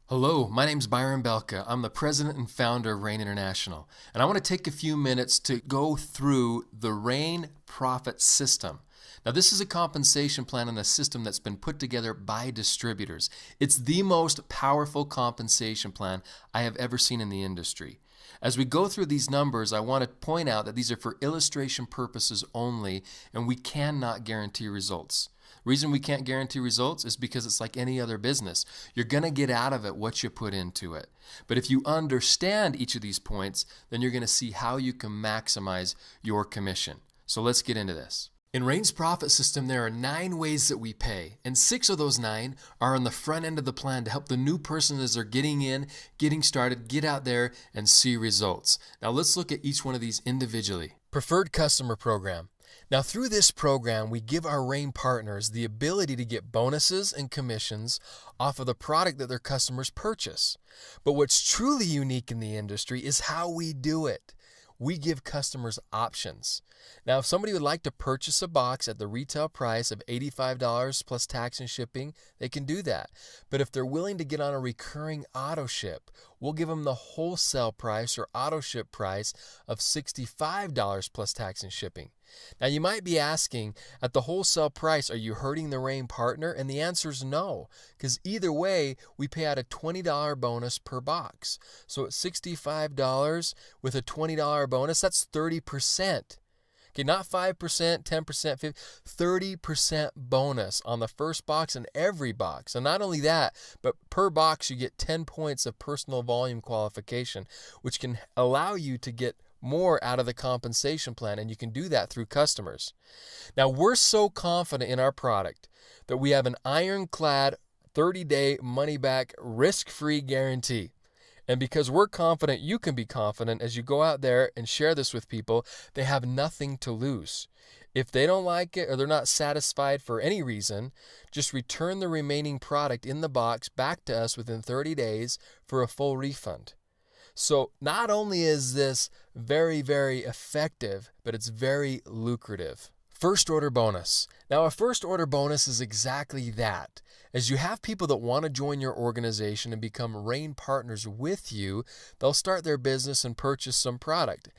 Hello, my name's Byron Belka. I'm the president and founder of Rain International, and I want to take a few minutes to go through the Rain Profit System. Now, this is a compensation plan and a system that's been put together by distributors. It's the most powerful compensation plan I have ever seen in the industry. As we go through these numbers, I want to point out that these are for illustration purposes only, and we cannot guarantee results. The reason we can't guarantee results is because it's like any other business. You're going to get out of it what you put into it. But if you understand each of these points, then you're going to see how you can maximize your commission. So let's get into this. In Rain's profit system, there are 9 ways that we pay, and 6 of those 9 are on the front end of the plan to help the new person as they're getting in, getting started, get out there and see results. Now let's look at each one of these individually. Preferred Customer Program. Now through this program, we give our Rain partners the ability to get bonuses and commissions off of the product that their customers purchase. But what's truly unique in the industry is how we do it. We give customers options. Now, if somebody would like to purchase a box at the retail price of $85 plus tax and shipping, they can do that. But if they're willing to get on a recurring auto ship, we'll give them the wholesale price or auto ship price of $65 plus tax and shipping. Now, you might be asking, at the wholesale price, are you hurting the Rain partner? And the answer is no, because either way, we pay out a $20 bonus per box. So at $65 with a $20 bonus, that's 30%. Okay, not 5%, 10%, 50%, 30% bonus on the first box and every box. And not only that, but per box you get 10 points of personal volume qualification, which can allow you to get more out of the compensation plan, and you can do that through customers. Now, we're so confident in our product that we have an ironclad 30-day money-back risk-free guarantee. And because we're confident, you can be confident as you go out there and share this with people. They have nothing to lose. If they don't like it or they're not satisfied for any reason, just return the remaining product in the box back to us within 30 days for a full refund. So not only is this very, very effective, but it's very lucrative. First order bonus. Now, a first order bonus is exactly that. As you have people that want to join your organization and become Rain partners with you, they'll start their business and purchase some product.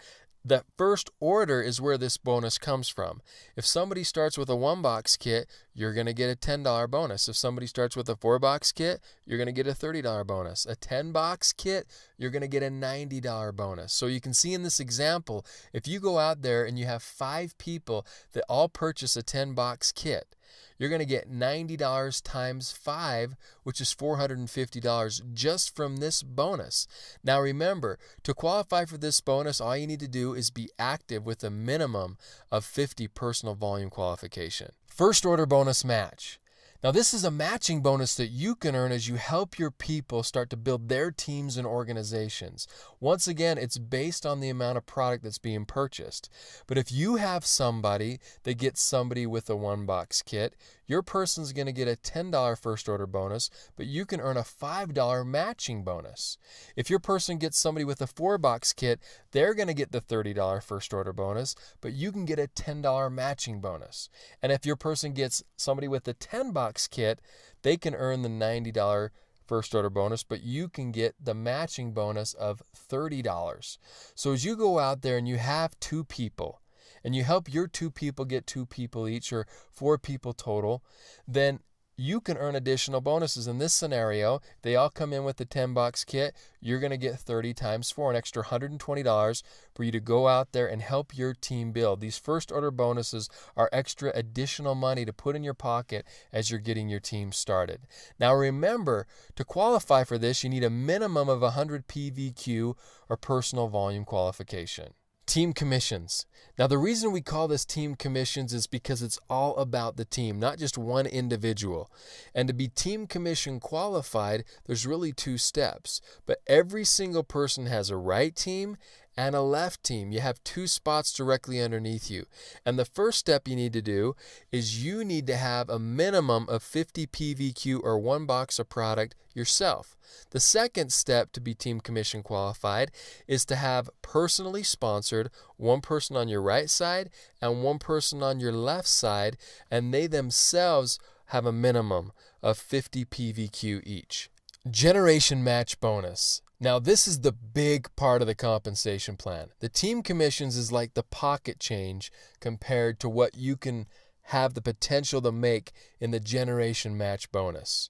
The first order is where this bonus comes from. If somebody starts with a 1-box kit, you're going to get a $10 bonus. If somebody starts with a 4-box kit, you're going to get a $30 bonus. A 10-box kit, you're going to get a $90 bonus. So you can see in this example, if you go out there and you have 5 people that all purchase a 10-box kit, you're going to get $90 times 5, which is $450 just from this bonus. Now remember, to qualify for this bonus, all you need to do is be active with a minimum of 50 personal volume qualification. First order bonus match. Now this is a matching bonus that you can earn as you help your people start to build their teams and organizations. Once again, it's based on the amount of product that's being purchased. But if you have somebody that gets somebody with a 1-box kit, your person's going to get a $10 first order bonus, but you can earn a $5 matching bonus. If your person gets somebody with a 4-box kit, they're going to get the $30 first order bonus, but you can get a $10 matching bonus. And if your person gets somebody with a 10-box kit, they can earn the $90 first order bonus, but you can get the matching bonus of $30. So as you go out there and you have 2 people, and you help your 2 people get 2 people each, or 4 people total, then you can earn additional bonuses. In this scenario, they all come in with the 10-box kit. You're going to get 30 times 4, an extra $120 for you to go out there and help your team build. These first order bonuses are extra additional money to put in your pocket as you're getting your team started. Now remember, to qualify for this, you need a minimum of 100 PVQ or personal volume qualification. Team commissions. Now, the reason we call this team commissions is because it's all about the team, not just one individual. And to be team commission qualified, there's really 2 steps. But every single person has a right team and a left team. You have 2 spots directly underneath you. And the first step you need to do is you need to have a minimum of 50 PVQ or 1 box of product yourself. The second step to be team commission qualified is to have personally sponsored 1 person on your right side and 1 person on your left side, and they themselves have a minimum of 50 PVQ each. Generation match bonus. Now, this is the big part of the compensation plan. The team commissions is like the pocket change compared to what you can have the potential to make in the generation match bonus.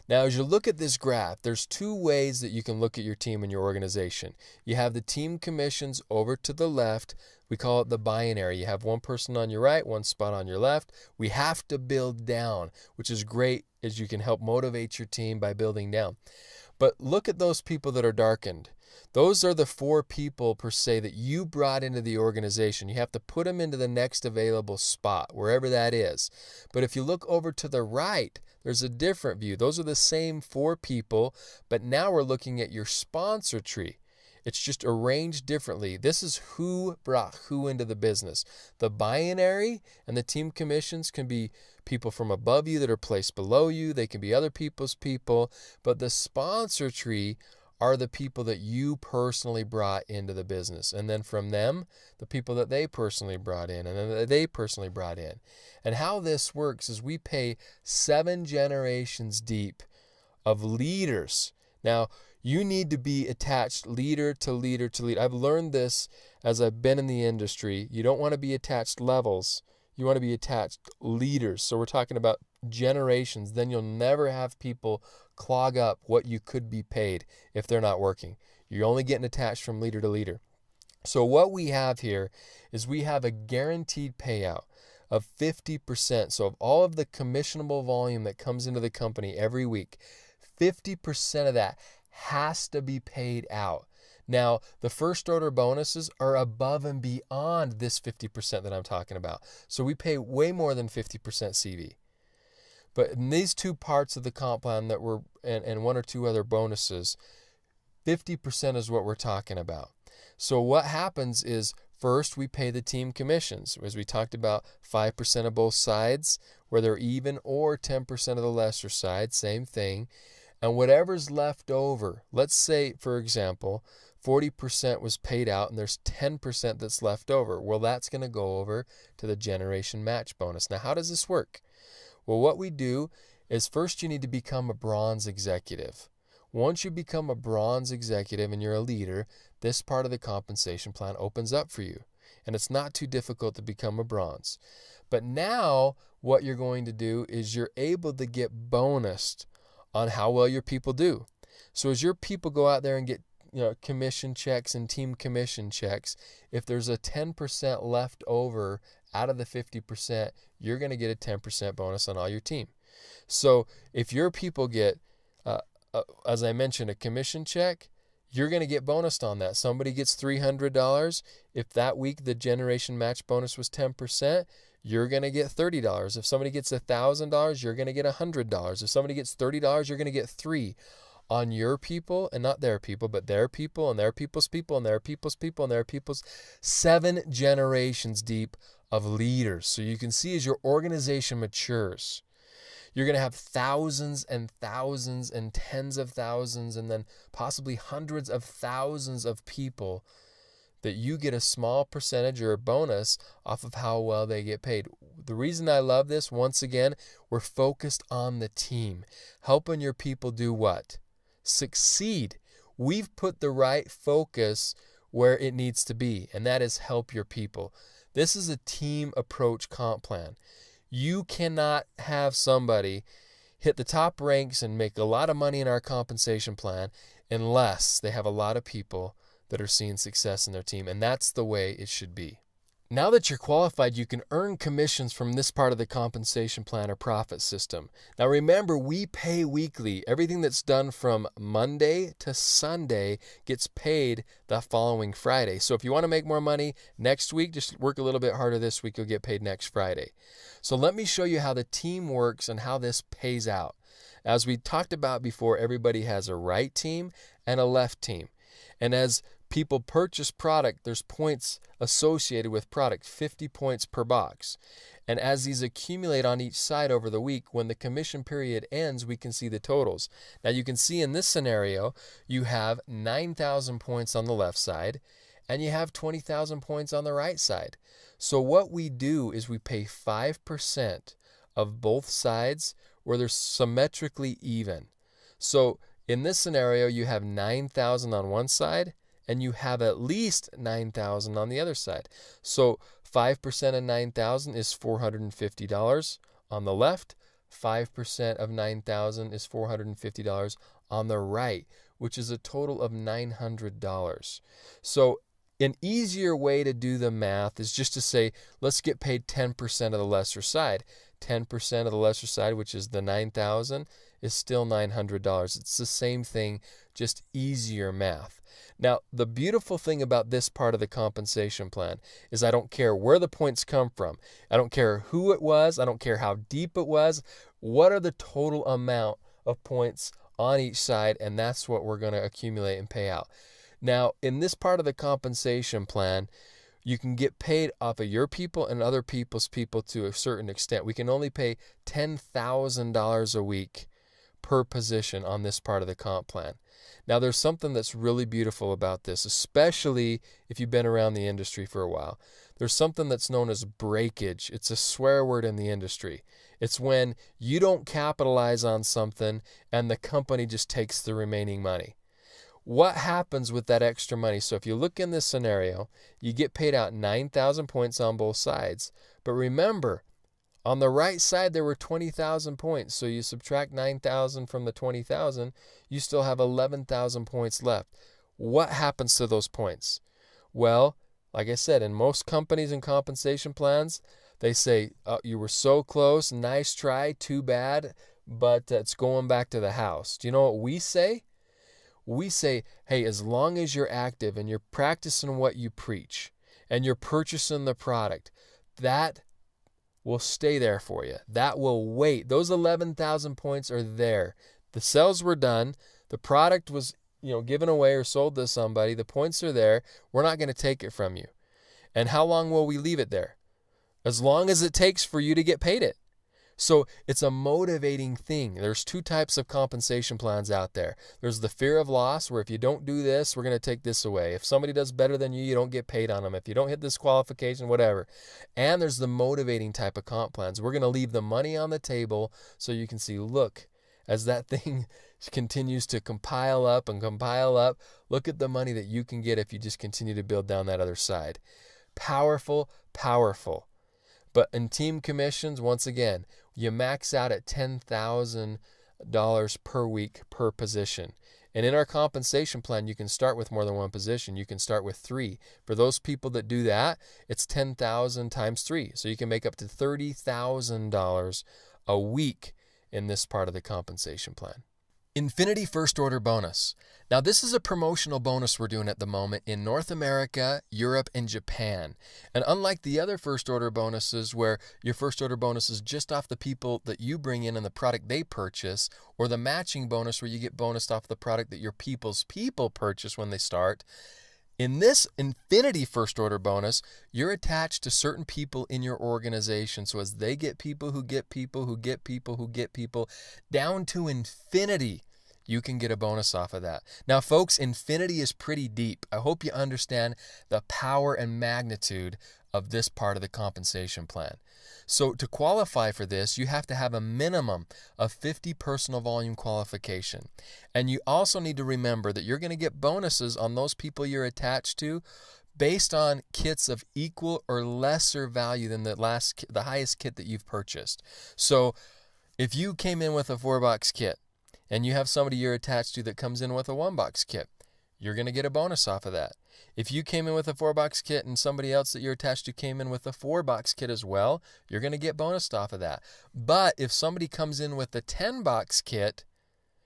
Now, as you look at this graph, there's two ways that you can look at your team and your organization. You have the team commissions over to the left. We call it the binary. You have one person on your right, one spot on your left. We have to build down, which is great as you can help motivate your team by building down. But look at those people that are darkened. Those are the 4 people per se that you brought into the organization. You have to put them into the next available spot, wherever that is. But if you look over to the right, there's a different view. Those are the same 4 people, but now we're looking at your sponsor tree. It's just arranged differently. This is who brought who into the business. The binary and the team commissions can be people from above you that are placed below you. They can be other people's people. But the sponsor tree are the people that you personally brought into the business. And then from them, the people that they personally brought in and then that they personally brought in. And how this works is we pay 7 generations deep of leaders. Now, you need to be attached leader to leader to leader. I've learned this as I've been in the industry. You don't want to be attached levels. You want to be attached leaders. So we're talking about generations. Then you'll never have people clog up what you could be paid if they're not working. You're only getting attached from leader to leader. So what we have here is we have a guaranteed payout of 50%. So of all of the commissionable volume that comes into the company every week, 50% of that has to be paid out. Now, the first order bonuses are above and beyond this 50% that I'm talking about. So we pay way more than 50% CV. But in these 2 parts of the comp plan that we're, and 1 or 2 other bonuses, 50% is what we're talking about. So what happens is first we pay the team commissions. As we talked about, 5% of both sides where they're even, or 10% of the lesser side, same thing. And whatever's left over, let's say, for example, 40% was paid out and there's 10% that's left over. Well, that's going to go over to the generation match bonus. Now, how does this work? Well, what we do is first you need to become a bronze executive. Once you become a bronze executive and you're a leader, this part of the compensation plan opens up for you. And it's not too difficult to become a bronze. But now what you're going to do is you're able to get bonused on how well your people do. So as your people go out there and get commission checks and team commission checks, if there's a 10% left over out of the 50%, you're going to get a 10% bonus on all your team. So if your people get, as I mentioned, a commission check, you're going to get bonused on that. Somebody gets $300. If that week the generation match bonus was 10%, you're going to get $30. If somebody gets $1,000, you're going to get $100. If somebody gets $30, you're going to get $3 on your people, and not their people, but their people and their people's people and their people's people and their people's. 7 generations deep of leaders. So you can see as your organization matures, you're going to have thousands and thousands and tens of thousands and then possibly hundreds of thousands of people that you get a small percentage or a bonus off of how well they get paid. The reason I love this, once again, we're focused on the team. Helping your people do what? Succeed. We've put the right focus where it needs to be, and that is help your people. This is a team approach comp plan. You cannot have somebody hit the top ranks and make a lot of money in our compensation plan unless they have a lot of people that are seeing success in their team, and that's the way it should be. Now that you're qualified, you can earn commissions from this part of the compensation plan or profit system. Now remember, we pay weekly. Everything that's done from Monday to Sunday gets paid the following Friday. So if you want to make more money next week, just work a little bit harder this week, you'll get paid next Friday. So let me show you how the team works and how this pays out. As we talked about before, everybody has a right team and a left team. And as people purchase product, there's points associated with product, 50 points per box. And as these accumulate on each side over the week, when the commission period ends, we can see the totals. Now you can see in this scenario, you have 9,000 points on the left side, and you have 20,000 points on the right side. So what we do is we pay 5% of both sides where they're symmetrically even. So in this scenario, you have 9,000 on one side and you have at least 9,000 on the other side. So 5% of 9,000 is $450 on the left. 5% of 9,000 is $450 on the right, which is a total of $900. So an easier way to do the math is just to say, let's get paid 10% of the lesser side. 10% of the lesser side, which is the 9,000, is still $900. It's the same thing, just easier math. Now, the beautiful thing about this part of the compensation plan is I don't care where the points come from. I don't care who it was. I don't care how deep it was. What are the total amount of points on each side? And that's what we're going to accumulate and pay out. Now, in this part of the compensation plan, you can get paid off of your people and other people's people to a certain extent. We can only pay $10,000 a week per position on this part of the comp plan. Now, there's something that's really beautiful about this, especially if you've been around the industry for a while. There's something that's known as breakage. It's a swear word in the industry. It's when you don't capitalize on something and the company just takes the remaining money. What happens with that extra money? So if you look in this scenario, you get paid out 9,000 points on both sides. But remember, on the right side, there were 20,000 points. So you subtract 9,000 from the 20,000, you still have 11,000 points left. What happens to those points? Well, like I said, in most companies and compensation plans, they say, oh, you were so close, nice try, too bad, but it's going back to the house. Do you know what we say? We say, hey, as long as you're active and you're practicing what you preach and you're purchasing the product, that will stay there for you. That will wait. Those 11,000 points are there. The sales were done. The product was, given away or sold to somebody. The points are there. We're not going to take it from you. And how long will we leave it there? As long as it takes for you to get paid it. So it's a motivating thing. There's two types of compensation plans out there. There's the fear of loss, where if you don't do this, we're going to take this away. If somebody does better than you, you don't get paid on them. If you don't hit this qualification, whatever. And there's the motivating type of comp plans. We're going to leave the money on the table so you can see, look, as that thing continues to compile up and compile up, look at the money that you can get if you just continue to build down that other side. Powerful, powerful. But in team commissions, once again, you max out at $10,000 per week per position. And in our compensation plan, you can start with more than one position. You can start with 3. For those people that do that, it's 10,000 times 3. So you can make up to $30,000 a week in this part of the compensation plan. Infinity First Order Bonus. Now, this is a promotional bonus we're doing at the moment in North America, Europe, and Japan. And unlike the other first order bonuses where your first order bonus is just off the people that you bring in and the product they purchase, or the matching bonus where you get bonused off the product that your people's people purchase when they start, in this Infinity First Order Bonus, you're attached to certain people in your organization. So as they get people who get people who get people who get people, down to infinity, you can get a bonus off of that. Now, folks, infinity is pretty deep. I hope you understand the power and magnitude of this part of the compensation plan. So to qualify for this, you have to have a minimum of 50 personal volume qualification. And you also need to remember that you're going to get bonuses on those people you're attached to based on kits of equal or lesser value than the highest kit that you've purchased. So if you came in with a 4-box kit and you have somebody you're attached to that comes in with a 1-box kit, you're going to get a bonus off of that. If you came in with a 4-box kit and somebody else that you're attached to came in with a 4-box kit as well, you're going to get bonused off of that. But if somebody comes in with a 10-box kit,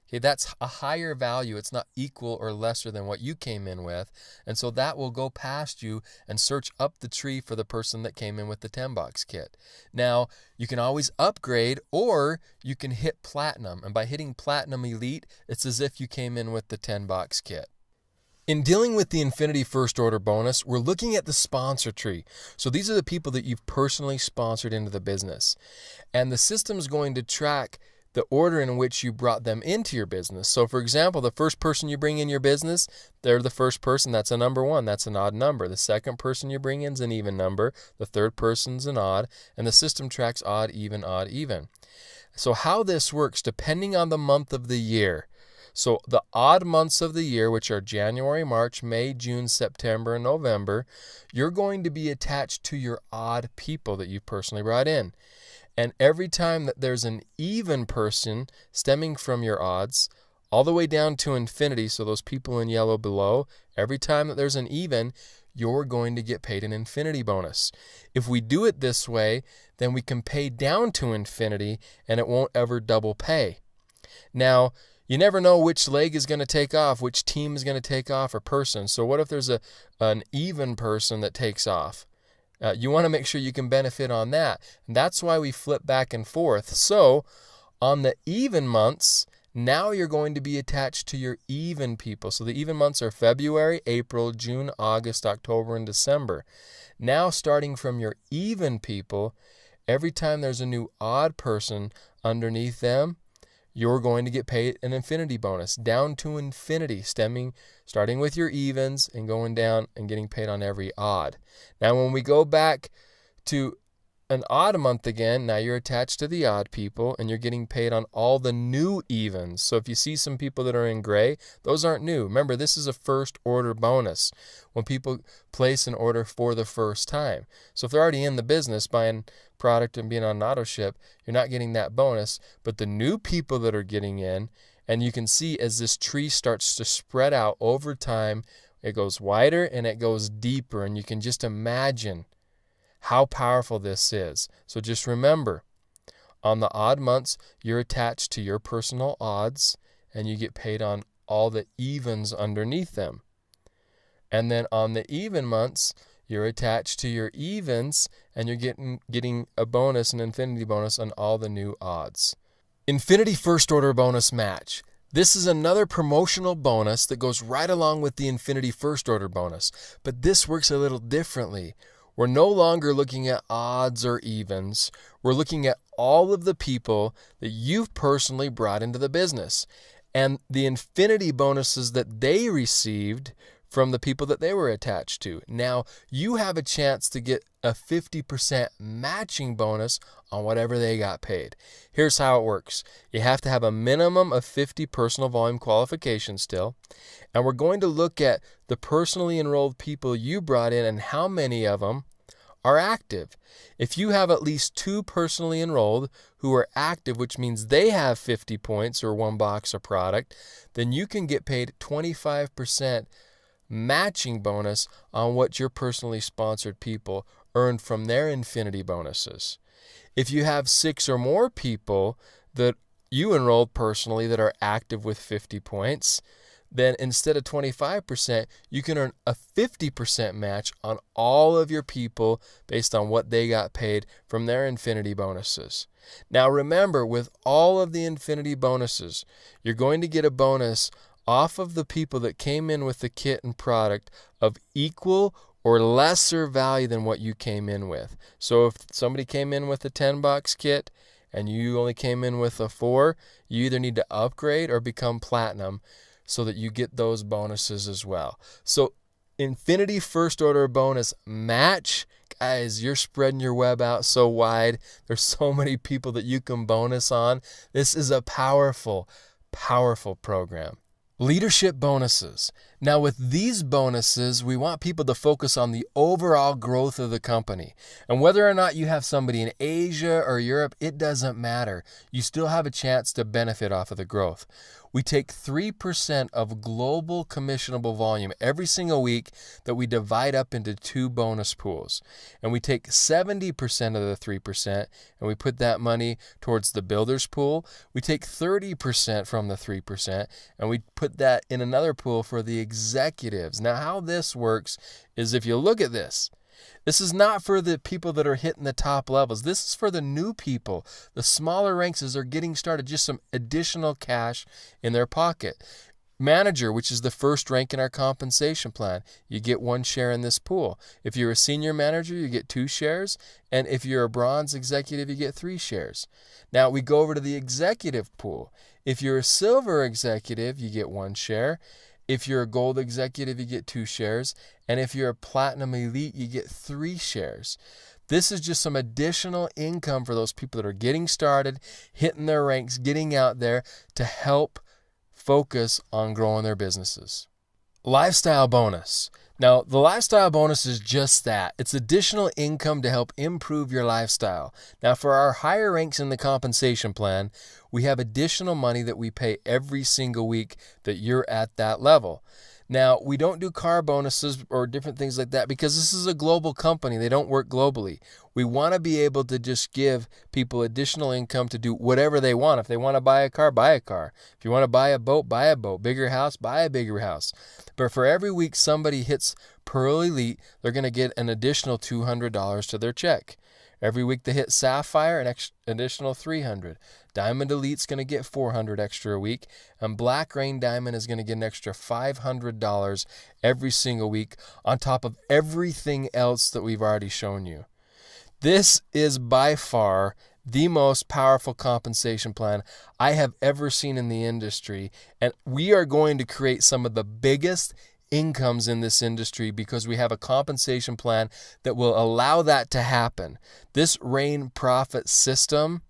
okay, that's a higher value. It's not equal or lesser than what you came in with. And so that will go past you and search up the tree for the person that came in with the 10-box kit. Now, you can always upgrade or you can hit platinum. And by hitting platinum elite, it's as if you came in with the 10-box kit. In dealing with the Infinity First Order Bonus, we're looking at the sponsor tree. So these are the people that you've personally sponsored into the business. And the system is going to track the order in which you brought them into your business. So for example, the first person you bring in your business, they're the first person. That's a number 1. That's an odd number. The second person you bring in is an even number. The third person's an odd. And the system tracks odd, even, odd, even. So how this works, depending on the month of the year. So the odd months of the year, which are January, March, May, June, September, and November, you're going to be attached to your odd people that you've personally brought in. And every time that there's an even person stemming from your odds, all the way down to infinity, so those people in yellow below, every time that there's an even, you're going to get paid an infinity bonus. If we do it this way, then we can pay down to infinity and it won't ever double pay. Now, you never know which leg is going to take off, which team is going to take off, or person. So what if there's an even person that takes off? You want to make sure you can benefit on that. And that's why we flip back and forth. So on the even months, now you're going to be attached to your even people. So the even months are February, April, June, August, October, and December. Now starting from your even people, every time there's a new odd person underneath them, you're going to get paid an infinity bonus down to infinity, starting with your evens and going down and getting paid on every odd. Now, when we go back to an odd month again, now you're attached to the odd people and you're getting paid on all the new evens. So if you see some people that are in gray, those aren't new. Remember, this is a first order bonus when people place an order for the first time. So if they're already in the business buying product and being on an auto ship, you're not getting that bonus. But the new people that are getting in, and you can see as this tree starts to spread out over time, it goes wider and it goes deeper, and you can just imagine how powerful this is. So just remember, on the odd months, you're attached to your personal odds and you get paid on all the evens underneath them. And then on the even months, you're attached to your evens and you're getting a bonus, an infinity bonus on all the new odds. Infinity first order bonus match. This is another promotional bonus that goes right along with the infinity first order bonus, but this works a little differently. We're no longer looking at odds or evens. We're looking at all of the people that you've personally brought into the business and the infinity bonuses that they received from the people that they were attached to. Now, you have a chance to get a 50% matching bonus on whatever they got paid. Here's how it works. You have to have a minimum of 50 personal volume qualifications still. And we're going to look at the personally enrolled people you brought in and how many of them are active. If you have at least 2 personally enrolled who are active, which means they have 50 points or 1 box of product, then you can get paid 25% matching bonus on what your personally sponsored people earned from their infinity bonuses. If you have 6 or more people that you enrolled personally that are active with 50 points, then instead of 25%, you can earn a 50% match on all of your people based on what they got paid from their infinity bonuses. Now remember, with all of the infinity bonuses, you're going to get a bonus off of the people that came in with the kit and product of equal or lesser value than what you came in with. So if somebody came in with a 10-box kit and you only came in with a 4, you either need to upgrade or become platinum so that you get those bonuses as well. So infinity first order bonus match, guys, you're spreading your web out so wide. There's so many people that you can bonus on. This is a powerful, powerful program. Leadership bonuses. Now with these bonuses, we want people to focus on the overall growth of the company. And whether or not you have somebody in Asia or Europe, it doesn't matter. You still have a chance to benefit off of the growth. We take 3% of global commissionable volume every single week that we divide up into 2 bonus pools. And we take 70% of the 3% and we put that money towards the builders pool. We take 30% from the 3% and we put that in another pool for the executives. Now, how this works is if you look at this, this is not for the people that are hitting the top levels. This is for the new people. The smaller ranks as they're getting started, just some additional cash in their pocket. Manager, which is the first rank in our compensation plan, you get 1 share in this pool. If you're a senior manager, you get 2 shares. And if you're a bronze executive, you get 3 shares. Now we go over to the executive pool. If you're a silver executive, you get 1 share. If you're a gold executive, you get 2 shares. And if you're a platinum elite, you get 3 shares. This is just some additional income for those people that are getting started, hitting their ranks, getting out there to help focus on growing their businesses. Lifestyle bonus. Now, the lifestyle bonus is just that. It's additional income to help improve your lifestyle. Now, for our higher ranks in the compensation plan, we have additional money that we pay every single week that you're at that level. Now, we don't do car bonuses or different things like that because this is a global company. They don't work globally. We want to be able to just give people additional income to do whatever they want. If they want to buy a car, buy a car. If you want to buy a boat, buy a boat. Bigger house, buy a bigger house. But for every week somebody hits Pearl Elite, they're going to get an additional $200 to their check. Every week they hit Sapphire, an additional $300. Diamond Elite's going to get $400 extra a week, and Black Rain Diamond is going to get an extra $500 every single week on top of everything else that we've already shown you. This is by far the most powerful compensation plan I have ever seen in the industry, and we are going to create some of the biggest incomes in this industry because we have a compensation plan that will allow that to happen. This Rain Profit system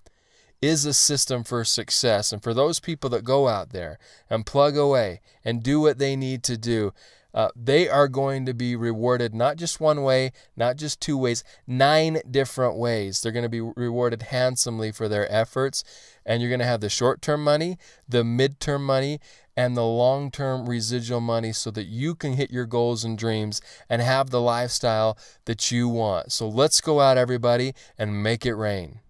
is a system for success, and for those people that go out there and plug away and do what they need to do, they are going to be rewarded not just one way, not just two ways, 9 different ways. They're going to be rewarded handsomely for their efforts, and you're going to have the short-term money, the mid-term money, and the long-term residual money so that you can hit your goals and dreams and have the lifestyle that you want. So let's go out, everybody, and make it rain.